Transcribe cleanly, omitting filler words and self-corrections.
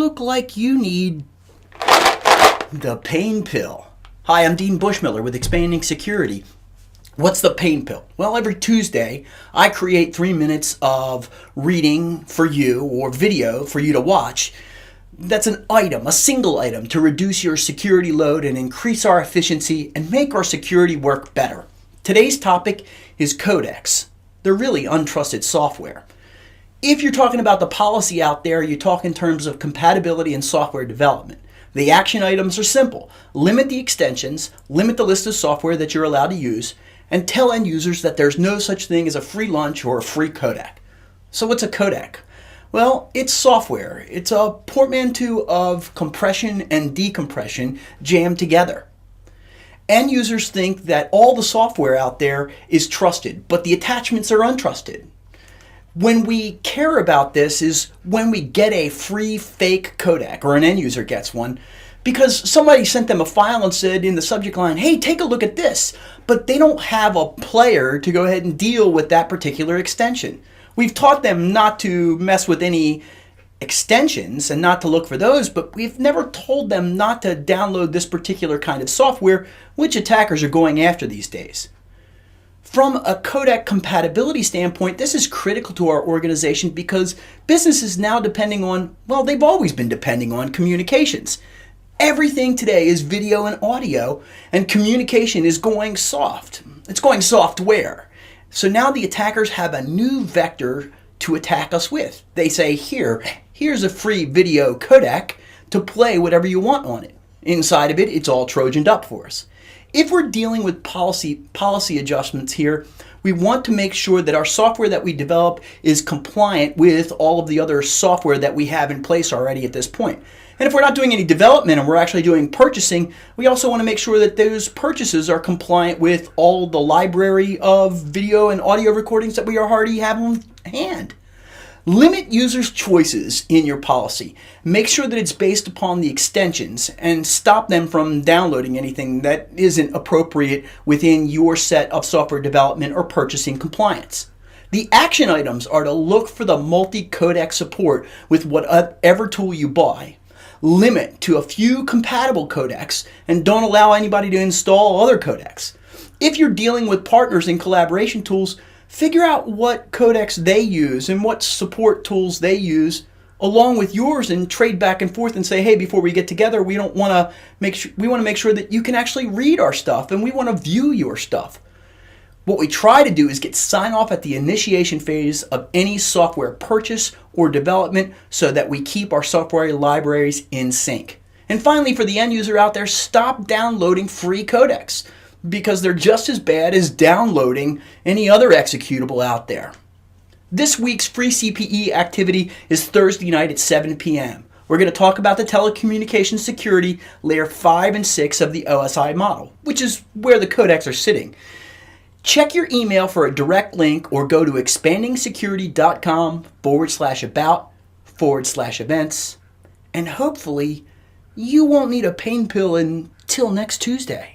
look like you need the pain pill. Hi, I'm Dean Bushmiller with Expanding Security. What's the pain pill? Well, every Tuesday, I create 3 minutes of reading for you or video for you to watch. That's an item, a single item, to reduce your security load and increase our efficiency and make our security work better. Today's topic is Codecs. They're really untrusted software. If you're talking about the policy out there, you talk in terms of compatibility and software development. The action items are simple. Limit the extensions, limit the list of software that you're allowed to use, and tell end users that there's no such thing as a free lunch or a free codec. So what's a codec? Well, it's software. It's a portmanteau of compression and decompression jammed together. End users think that all the software out there is trusted, but the attachments are untrusted. When we care about this is when we get a free fake codec, or an end user gets one, because somebody sent them a file and said in the subject line, hey, take a look at this, but they don't have a player to go ahead and deal with that particular extension. We've taught them not to mess with any extensions and not to look for those, but we've never told them not to download this particular kind of software, which attackers are going after these days. From a codec compatibility standpoint, this is critical to our organization because business is now depending on, well, they've always been depending on communications. Everything today is video and audio, and communication is going soft. It's going software. So now the attackers have a new vector to attack us with. They say, here's a free video codec to play whatever you want on it. Inside of it, it's all Trojaned up for us. If we're dealing with policy adjustments here, we want to make sure that our software that we develop is compliant with all of the other software that we have in place already at this point. And if we're not doing any development and we're actually doing purchasing, we also want to make sure that those purchases are compliant with all the library of video and audio recordings that we already have on hand. Limit users' choices in your policy. Make sure that it's based upon the extensions and stop them from downloading anything that isn't appropriate within your set of software development or purchasing compliance. The action items are to look for the multi-codec support with whatever tool you buy. Limit to a few compatible codecs and don't allow anybody to install other codecs. If you're dealing with partners and collaboration tools, figure out what codecs they use and what support tools they use along with yours and trade back and forth and say, hey, before we get together, we want to make sure that you can actually read our stuff and we want to view your stuff. What we try to do is get sign off at the initiation phase of any software purchase or development so that we keep our software libraries in sync. And finally, for the end user out there, stop downloading free codecs, because they're just as bad as downloading any other executable out there. This week's free CPE activity is Thursday night at 7 p.m. We're going to talk about the telecommunications security layer 5 and 6 of the OSI model, which is where the codecs are sitting. Check your email for a direct link or go to expandingsecurity.com/about/events, and hopefully you won't need a pain pill until next Tuesday.